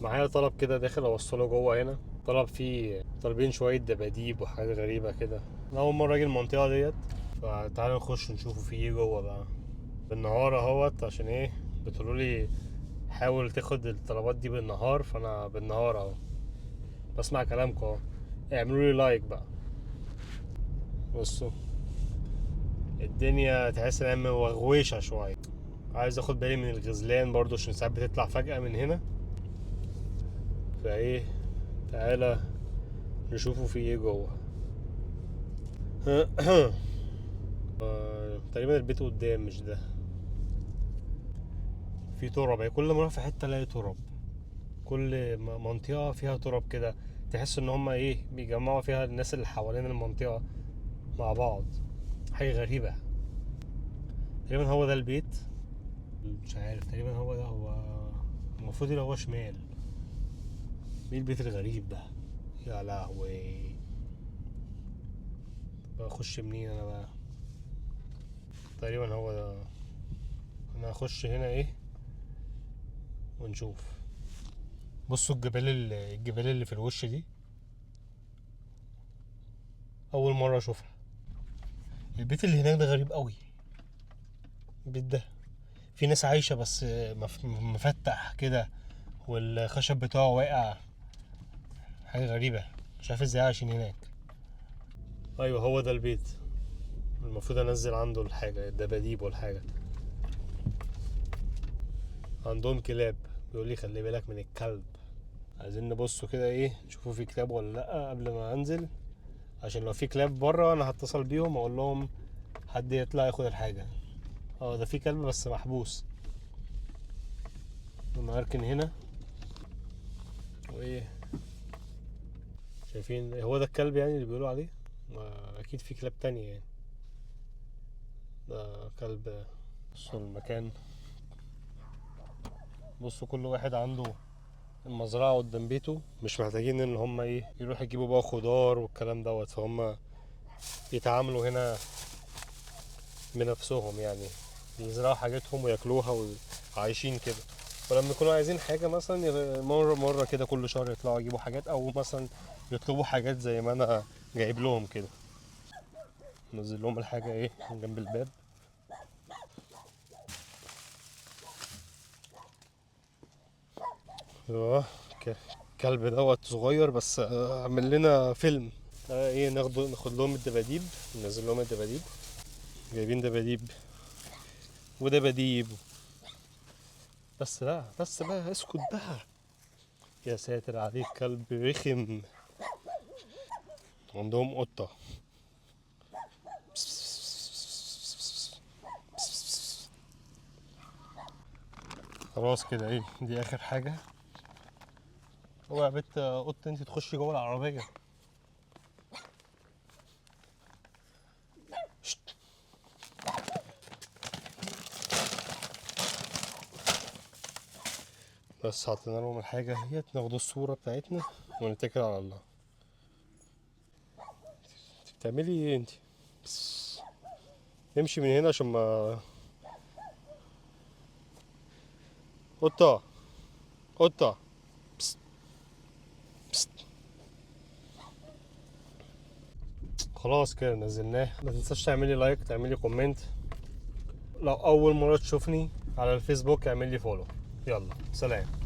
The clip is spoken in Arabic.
معايا طلب كده داخل اوصله جوه هنا. طالبين شويه دباديب وحاجات غريبه كده. انا اول مره اجي المنطقه ديت، فتعالوا نخش نشوفه فيه ايه جوه بقى بالنهار اهوت. عشان ايه؟ بتقولوا لي حاول تاخد الطلبات دي بالنهار، فانا بالنهار اهو بسمع كلامكم اهو. اعملوا لي لايك بقى. بصوا الدنيا تحس انها مغويشه شويه. عايز اخد بالي من الغزلان برضو عشان ساعات بتطلع فجأة من هنا. فايه، تعالى نشوفه في ايه جوه. تقريبا البيت قدام مش ده. في تراب، كل ما اروح في حته الاقي تراب. كل منطقه فيها تراب كده. تحس ان هما ايه بيجمعوا فيها الناس اللي حوالين المنطقه مع بعض. حاجه غريبه. تقريبا هو ده البيت. مش عارف، تقريبا هو ده. هو المفروض يبقى هو شمال. ايه البيت الغريب ده؟ يا لهوي. بخش منين انا بقى؟ تقريبا هو ده. انا هخش هنا ايه ونشوف. بصوا الجبال اللي في الوش دي اول مره اشوفها. البيت اللي هناك ده غريب قوي. البيت ده في ناس عايشه بس مفتح كده، والخشب بتاعه واقع. حاجه غريبه، مش عارف ازاي عايشين هناك. ايوه هو ده البيت. المفروض انزل عنده الحاجه، الدباديب والحاجه. عندهم كلاب، بيقول لي خلي بالك من الكلب. عايزين نبصوا كده ايه، نشوفوا في كلاب ولا لا قبل ما انزل. عشان لو في كلاب بره انا هتصل بيهم اقول لهم حد يطلع ياخد الحاجه. اه ده في كلب بس محبوس. انا هركن هنا. وايه، شايفين هو ده الكلب يعني اللي بيقولوا عليه؟ اكيد في كلاب تانية يعني. ده كلب. بصوا المكان. بصوا كل واحد عنده المزرعة قدام بيته، مش محتاجين ان هم ايه يروحوا يجيبوا بقى خضار والكلام دوت. فهم يتعاملوا هنا بنفسهم يعني، يزرعوا حاجاتهم وياكلوها وعايشين كده. ولما يكونوا عايزين حاجة مثلا مرة كده كل شهر يطلعوا يجيبوا حاجات، او مثلا يطلبوا حاجات زي ما انا جايب لهم كده. نزل لهم الحاجة ايه جنب الباب. ايوه. كلب دوت صغير بس عمل لنا فيلم. ايه ناخد لهم الدباديب. ننزل لهم الدباديب. جايبين دباديب ودباديب. بس بقى اسكت بقى. يا ساتر عليك كلب رخم. عندهم قطة. خلاص كده ايه دي اخر حاجة. هو يا بت قطة انت تخشي جوه العربية. شت. بس حطينا لهم الحاجة اهيت، ناخد الصورة بتاعتنا ونتكل على الله. انت بتعملي ايه انت؟ امشي من هنا عشان ما. قطة. قطة. بست. بست. خلاص كده نزلناه. ما تنساش تعملي لايك، تعملي كومنت. لو اول مرة تشوفني على الفيسبوك اعمل لي فولو. يلا سلام.